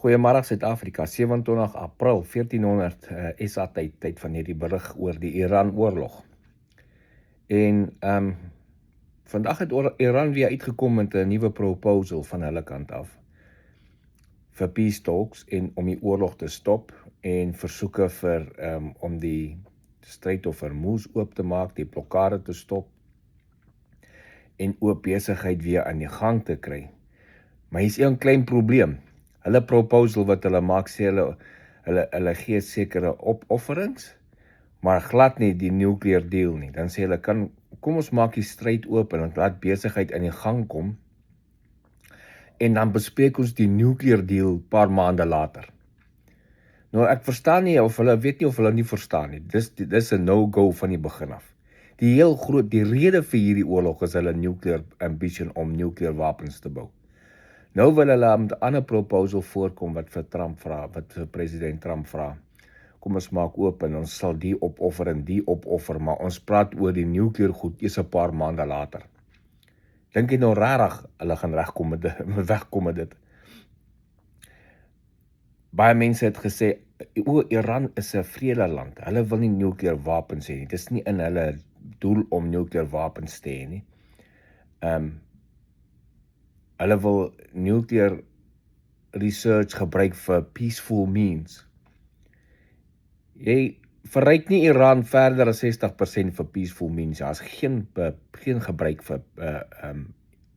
Goeiemôre Suid-Afrika, 27 April 1400 SA tyd van hierdie berig oor die Iran-oorlog. En vandag het Iran weer uitgekom met 'n nuwe proposal van hulle kant af vir peace talks en om die oorlog te stop en versoeke vir om die Strait of Hormuz oop te maak, die blokkade te stop en ook besigheid weer aan die gang te kry. Maar hier's 'n klein probleem. Hulle proposal wat hulle maak, sê hulle gee sekere opofferings, maar glad nie die nuclear deal nie. Dan sê hulle kom ons maak die stryd oop en laat besigheid in die gang kom en dan bespreek ons die nuclear deal paar maande later. Nou ek verstaan nie of hulle weet nie of hulle nie verstaan nie. Dis 'n no-go van die begin af. Die rede vir hierdie oorlog is hulle nuclear ambition om nuclear wapens te bou. Nou wil hulle met 'n ander proposal voorkom wat vir Trump vra, wat vir president Trump vra. Kom ons maak oop en ons sal die opoffer en die opoffer, maar ons praat oor die nuclear goed eers 'n paar maande later. Dink jy nou regtig hulle gaan wegkom met dit? Baie mense het gesê, Iran is 'n vredeland. Hulle wil nie nuclear wapens hê nie. Dit is nie in hulle doel om nuclear wapens te hê nie. Hulle wil nuclear research gebruik vir peaceful means. Jy verryk nie Iran verder as 60% vir peaceful means. Daar's geen gebruik vir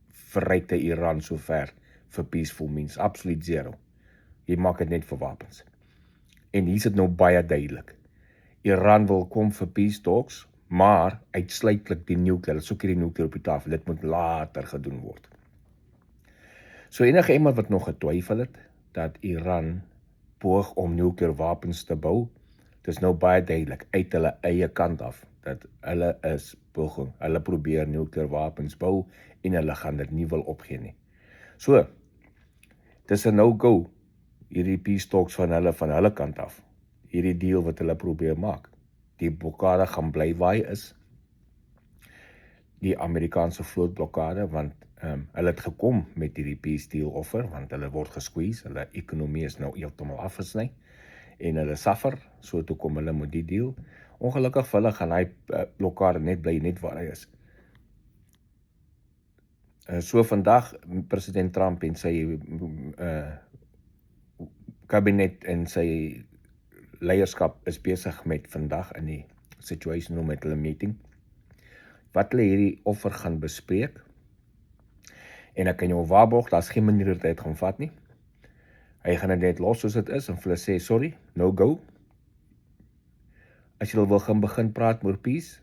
verrykte Iran sover vir peaceful means. Absoluut zero. Jy maak dit net vir wapens. En hier is dit nou baie duidelik. Iran wil kom vir peace talks, maar uitsluitlik die nuclear. Hulle soek hierdie nuclear op die tafel. Dit moet later gedoen word. So enige iemand wat nog getwyfel het dat Iran poog om nuclear wapens te bou, dis nou baie duidelik uit hulle eie kant af dat hulle probeer nuclear wapens bou en hulle gaan dit nie wil opgee nie. So, dis 'n no-go hierdie peace talks van hulle kant af. Hierdie deal wat hulle probeer maak. Die blokkade gaan bly waar hy is. Die Amerikaanse vlootblokkade, want hulle het gekom met hierdie peace deal offer, want hulle word gesqueeze, hulle ekonomie is nou heeltemal afgesny, en hulle suffer, so toe kom hulle met die deal. Ongelukkig vir hulle gaan hy blokkade net bly, net waar hy is. So vandag, president Trump en sy kabinet en sy leierskap is besig met vandag in die situation room met hulle meeting, wat hulle hierdie offer gaan bespreek. En ek kan jou waarborg, daar's geen manier dat hy het gaan vat nie. Hy gaan dit net los soos dit is en vir hulle sê, sorry, no go. As julle wil gaan begin praat oor peace,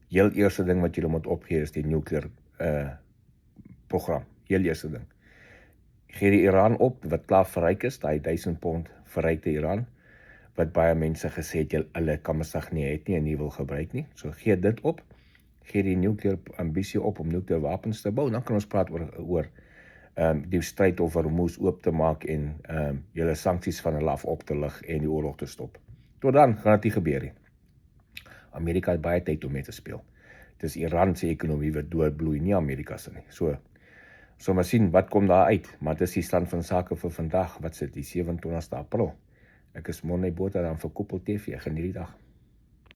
heel eerste ding wat julle moet opgee is die nuclear program. Heel eerste ding. Gee die Iran op, wat klaar verryk is, daai 1000 pond verrykte Iran, wat baie mense gesê het, hulle kan mesig nie het nie en nie wil gebruik nie. So gee dit op. Gee die nuclear ambisie op om nuclear wapens te bou, dan kan ons praat oor die stryd of Hormuz oop te maak en julle sanksies van hulle af op te lig en die oorlog te stop. Tot dan gaan dit nie gebeur nie. Amerika het baie tyd om mee te speel. Dis Iran se ekonomie wat doorbloei, nie Amerika se nie. So maar sien wat kom daar uit, maar dis die stand van sake vir vandag, wat sit die 27 April. Ek is Monne Botha dan vir Koppel TV, geniet die dag.